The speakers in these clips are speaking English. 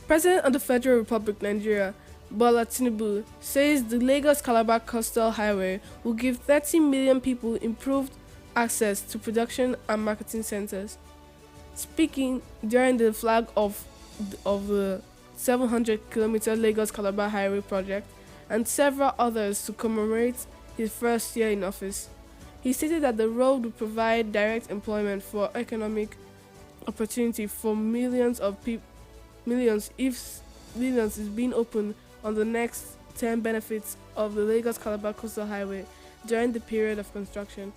President of the Federal Republic of Nigeria, Bola Tinubu, says the Lagos-Calabar Coastal Highway will give 30 million people improved access to production and marketing centers. Speaking during the flag of the 700-kilometer Lagos-Calabar Highway project and several others to commemorate his first year in office, he stated that the road will provide direct employment for economic opportunity for millions is being opened on the next 10 benefits of the Lagos-Calabar Coastal Highway during the period of construction.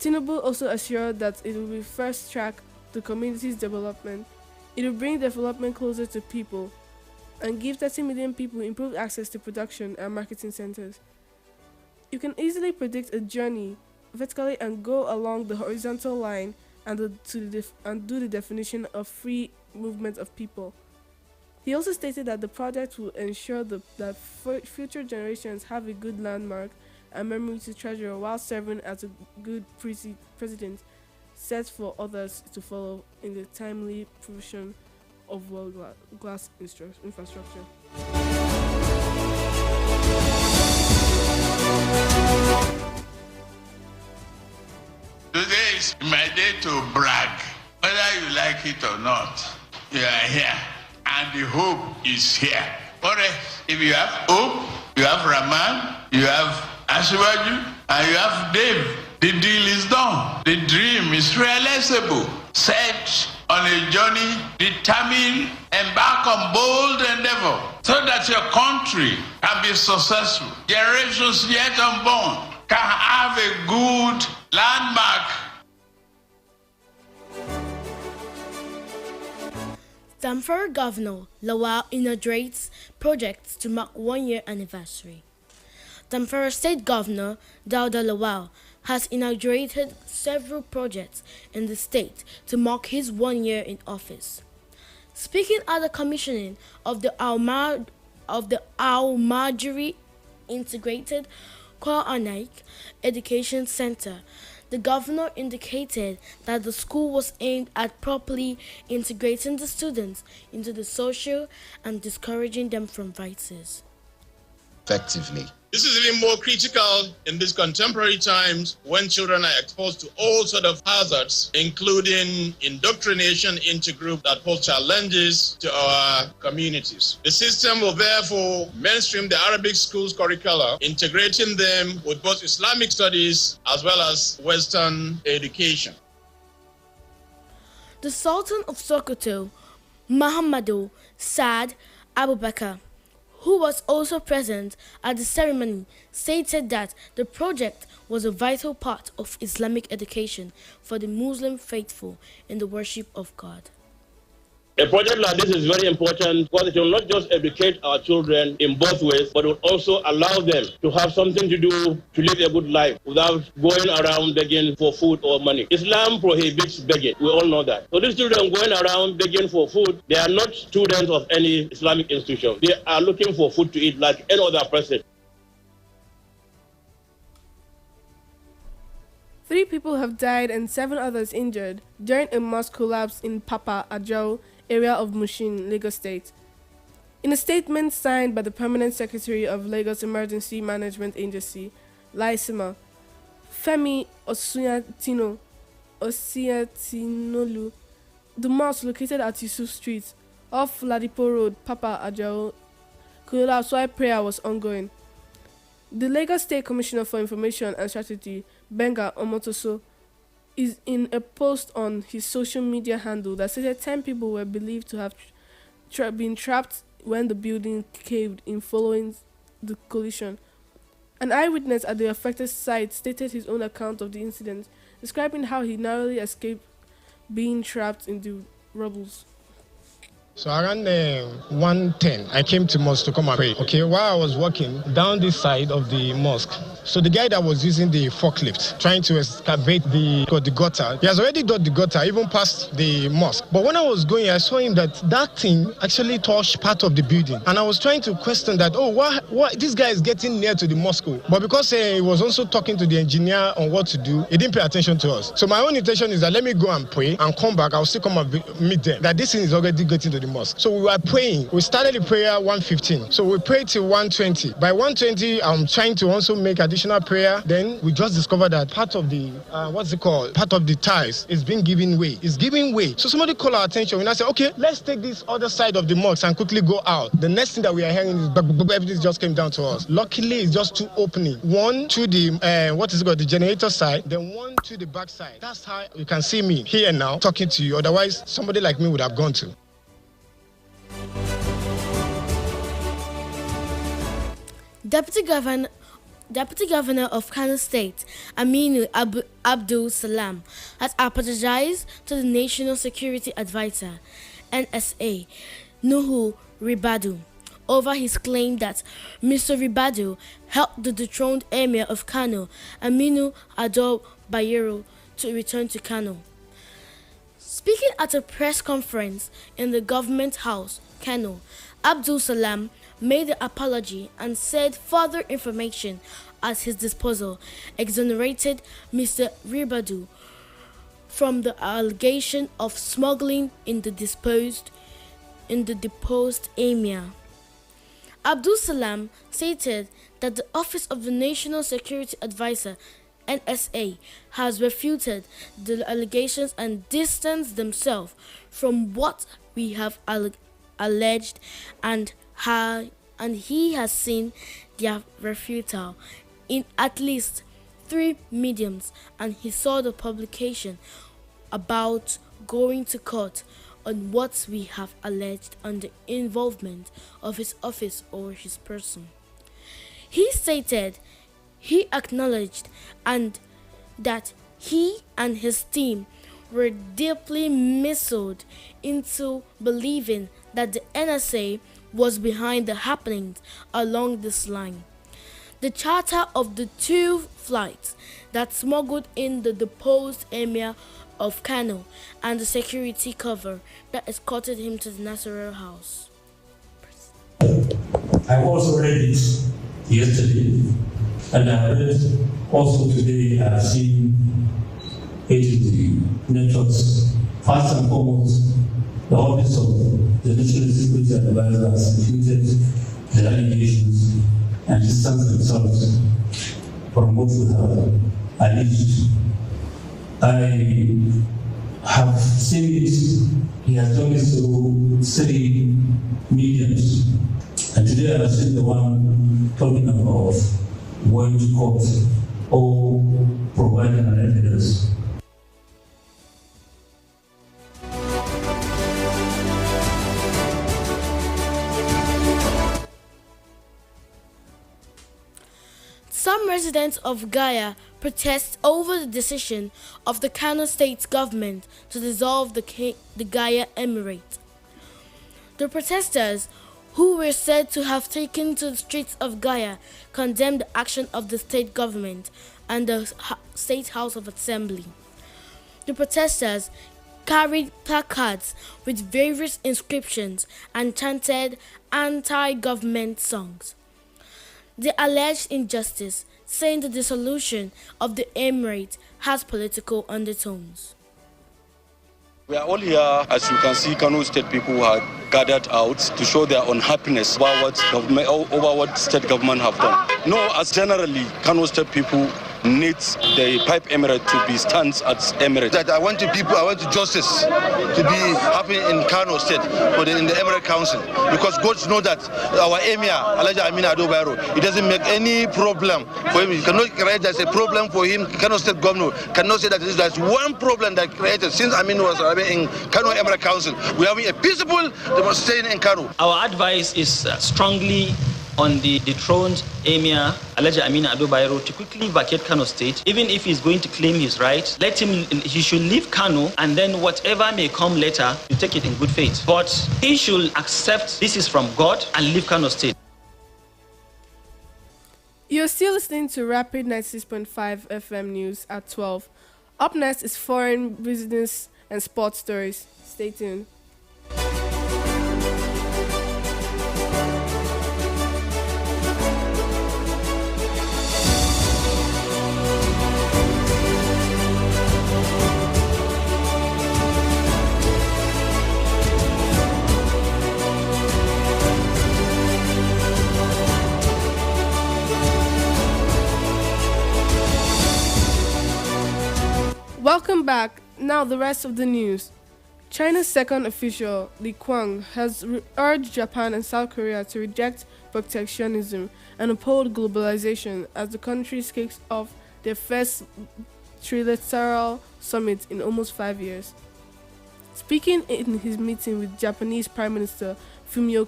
Tinubu also assured that it will be first track the community's development. It will bring development closer to people and give 30 million people improved access to production and marketing centers. You can easily predict a journey vertically and go along the horizontal line and do the definition of free movement of people. He also stated that the project will ensure that future generations have a good landmark and memory to treasure while serving as a good president set for others to follow in the timely provision of world-class infrastructure. Today is my day to brag. Whether you like it or not, you are here. And the hope is here. What else? If you have hope, you have Rahman, you have Asiwaju, and you have Dave. The deal is done. The dream is realizable. Set on a journey, determined, embark on bold endeavor, so that your country can be successful. Generations yet unborn can have a good landmark. Zamfara Governor Lawal inaugurates projects to mark 1-year anniversary. Zamfara State Governor Dauda Lawal has inaugurated several projects in the state to mark his 1 year in office. Speaking at the commissioning of the Al-Majri Integrated Quran Education Center, the governor indicated that the school was aimed at properly integrating the students into the social and discouraging them from vices. Effectively. This is even more critical in these contemporary times when children are exposed to all sorts of hazards, including indoctrination into groups that pose challenges to our communities. The system will therefore mainstream the Arabic schools curricula, integrating them with both Islamic studies as well as Western education. The Sultan of Sokoto, Muhammadu Saad Abubakar, who was also present at the ceremony, stated that the project was a vital part of Islamic education for the Muslim faithful in the worship of God. A project like this is very important because it will not just educate our children in both ways, but will also allow them to have something to do to live a good life without going around begging for food or money. Islam prohibits begging. We all know that. So these children going around begging for food, they are not students of any Islamic institution. They are looking for food to eat like any other person. 3 people have died and 7 others injured during a mosque collapse in Papa Ajao area of Mushin, Lagos State. In a statement signed by the Permanent Secretary of Lagos Emergency Management Agency, LAESMA, Femi Osiatinolu, the mosque located at Yusuf Street off Ladipo Road, Papa Ajao, collapsed while prayer was ongoing. The Lagos State Commissioner for Information and Strategy, Benga Omotoso, is in a post on his social media handle that stated 10 people were believed to have been trapped when the building caved in following the collision. An eyewitness at the affected site stated his own account of the incident, describing how he narrowly escaped being trapped in the rubble. So around 1:10, I came to mosque to come and pray. Okay, while I was walking down this side of the mosque, so the guy that was using the forklift, trying to excavate the gutter, he has already dug the gutter, even past the mosque. But when I was going, I saw him that thing actually touched part of the building. And I was trying to question that, why this guy is getting near to the mosque. But because he was also talking to the engineer on what to do, he didn't pay attention to us. So my own intention is that let me go and pray and come back. I'll still come and meet them. That this thing is already getting to the the mosque. So we were praying. We started the prayer 1:15. So we prayed till 1:20. By 1:20, I'm trying to also make additional prayer. Then we just discovered that part of the, part of the tiles is being given way. It's giving way. So somebody called our attention. And I said, okay, let's take this other side of the mosque and quickly go out. The next thing that we are hearing is everything just came down to us. Luckily, it's just two opening. One to the, the generator side, then one to the back side. That's how you can see me here now talking to you. Otherwise, somebody like me would have gone to. Deputy Governor of Kano State, Aminu Abdul Salam, has apologized to the National Security Advisor, NSA, Nuhu Ribadu, over his claim that Mr. Ribadu helped the dethroned Emir of Kano, Aminu Ado Bayero, to return to Kano. Speaking at a press conference in the government house, Kano, Abdul Salam made the apology and said further information at his disposal exonerated Mr. Ribadu from the allegation of smuggling in the deposed emir. Abdul Salam stated that the Office of the National Security Advisor, NSA, has refuted the allegations and distanced themselves from what we have alleged, and he has seen their refutal in at least 3 mediums, and he saw the publication about going to court on what we have alleged on the involvement of his office or his person. He stated he acknowledged and that he and his team were deeply misled into believing that the NSA was behind the happenings along this line. The charter of the 2 flights that smuggled in the deposed emir of Kano and the security cover that escorted him to the Nasser house. I also read it yesterday, and I read also today. I have seen it in the networks. First and foremost, the Office of the National Security Advisor has refuted the allegations and distanced themselves from what we have alleged. I have seen it. He has done it through 3 mediums. And today I have seen the one talking about going to court or providing an evidence. Some residents of Gaya protest over the decision of the Kano State government to dissolve the Gaya Emirate. The protesters, who were said to have taken to the streets of Gaya, condemned the action of the state government and the State House of Assembly. The protesters carried placards with various inscriptions and chanted anti-government songs. They alleged injustice, saying the dissolution of the emirate has political undertones. We are all here, as you can see, Kano State people are gathered out to show their unhappiness about what state government have done. No, as generally, Kano State people needs the Pipe Emirate to be stands as Emirate. That I want justice to be happening in Kano State in the Emirate Council, because God knows that our Emir, Alhaji Aminu Ado Bayero, it doesn't make any problem for him. He cannot create there's a problem for him. Kano State governor cannot say that there's one problem that created since Aminu was in Kano Emirate Council. We are having a peaceful demonstration in Kano. Our advice is strongly on the dethroned Emir Alhaji Aminu Ado Bayero to quickly vacate Kano State. Even if he's going to claim his right, he should leave Kano, and then whatever may come later, you take it in good faith. But he should accept this is from God and leave Kano State. You're still listening to Rapid 96.5 FM News at 12. Up next is foreign business and sports stories. Stay tuned. back. Now the rest of the news. China's second official, Li Qiang, has urged Japan and South Korea to reject protectionism and uphold globalization as the countries kicks off their first trilateral summit in almost 5 years. Speaking in his meeting with Japanese Prime Minister Fumio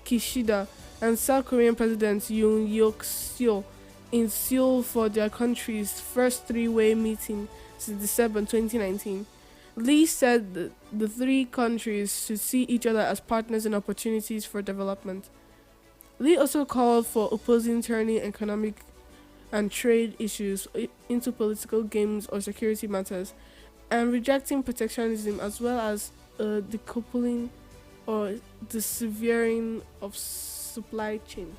Kishida and South Korean President Yoon Yuk-seo in Seoul for their country's first three-way meeting since December 2019, Lee said that the three countries should see each other as partners and opportunities for development. Lee also called for opposing turning economic and trade issues into political games or security matters, and rejecting protectionism as well as decoupling or severing of supply chains.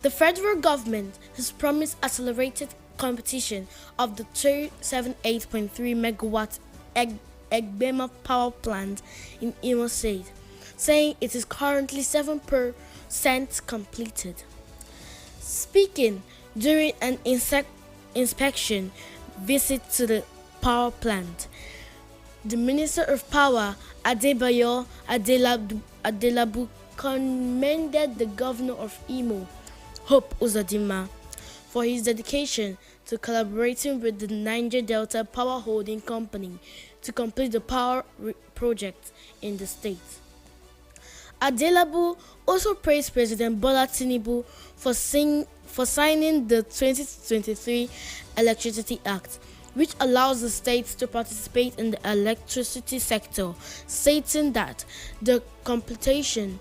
The federal government has promised accelerated completion of the 278.3 megawatt Egbema power plant in Imo State, saying it is currently 7% completed. Speaking during an inspection visit to the power plant, the Minister of Power, Adebayo Adelabu, commended the Governor of Imo, Hope Uzodinma, for his dedication to collaborating with the Niger Delta Power Holding Company to complete the power project in the state. Adelabu also praised President Bola Tinubu for signing the 2023 Electricity Act, which allows the states to participate in the electricity sector, stating that the completion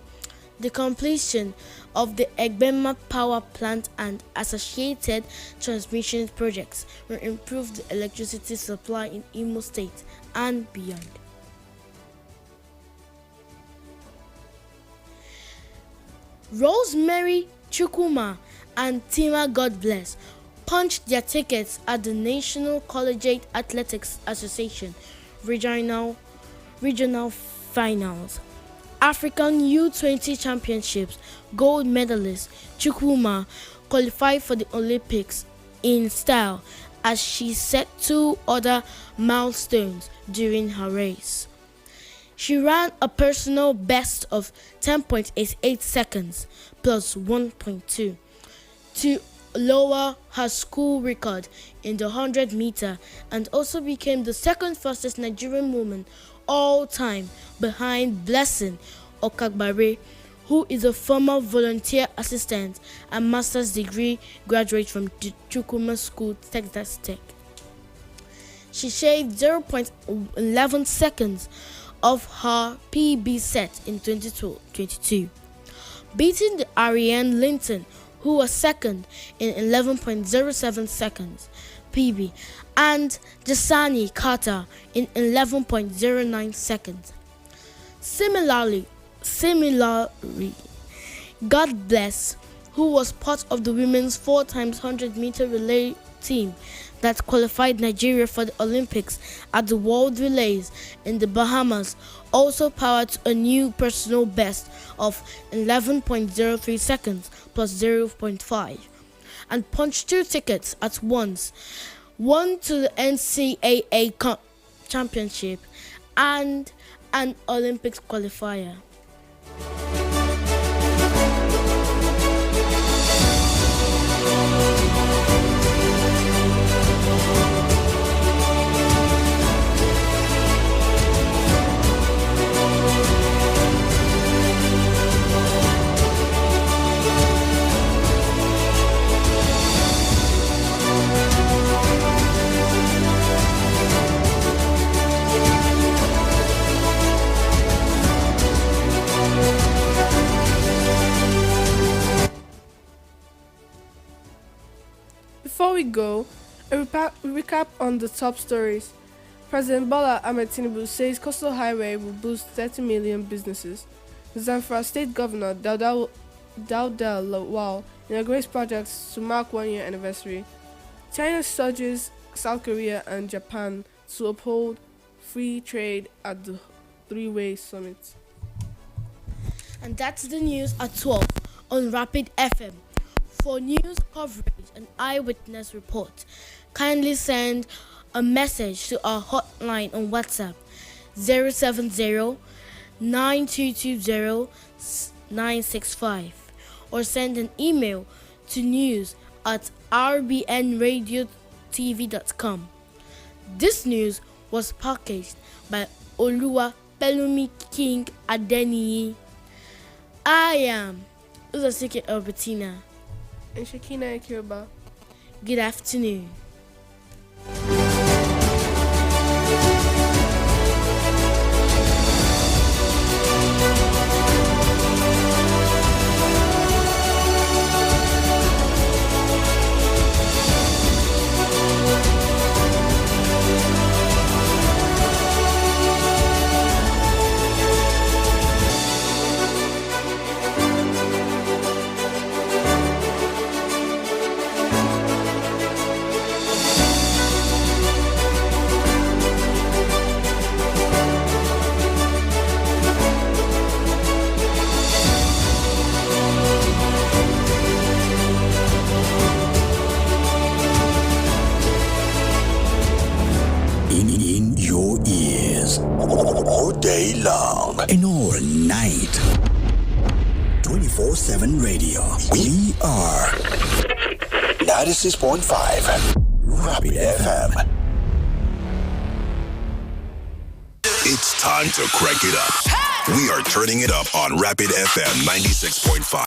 of the Egbema power plant and associated transmission projects will improve the electricity supply in Imo State and beyond. Rosemary Chukwuma and Tima Godbless punched their tickets at the National Collegiate Athletics Association regional finals. African U20 Championships gold medalist Chukwuma qualified for the Olympics in style as she set two other milestones during her race. She ran a personal best of 10.88 seconds plus 1.2 to lower her school record in the 100 meter and also became the second fastest Nigerian woman all time behind Blessing Okagbare, who is a former volunteer assistant and master's degree graduate from the Chukwuma School, Texas Tech. She shaved 0.11 seconds of her PB set in 2022, beating the Ariane Linton, who was second in 11.07 seconds PB, and Jasani Carter in 11.09 seconds. Similarly, God Bless, who was part of the women's 4x100 meter relay team that qualified Nigeria for the Olympics at the World Relays in the Bahamas, also powered to a new personal best of 11.03 seconds plus 0.5 and punched two tickets at once, one to the NCAA championship and an Olympics qualifier. Before we go, a recap on the top stories. President Bola Ahmed Tinubu says Coastal Highway will boost 30 million businesses. Zamfara State Governor Dauda Lawal inaugurates projects to mark 1 year anniversary. China urges South Korea and Japan to uphold free trade at the three-way summit. And that's the news at 12 on Rapid FM. For news coverage and eyewitness report, kindly send a message to our hotline on WhatsApp 070-9220-965 or send an email to news@rbnradiotv.com. This news was packaged by Oluwa Pelumi King Adeniyi. I am Uzasike Albertina. And Shakina Akirba. Good afternoon. In your ears, all day long and all night. 24/7 radio. We are 96.5 Rapid FM. It's time to crank it up. We are turning it up on Rapid FM 96.5.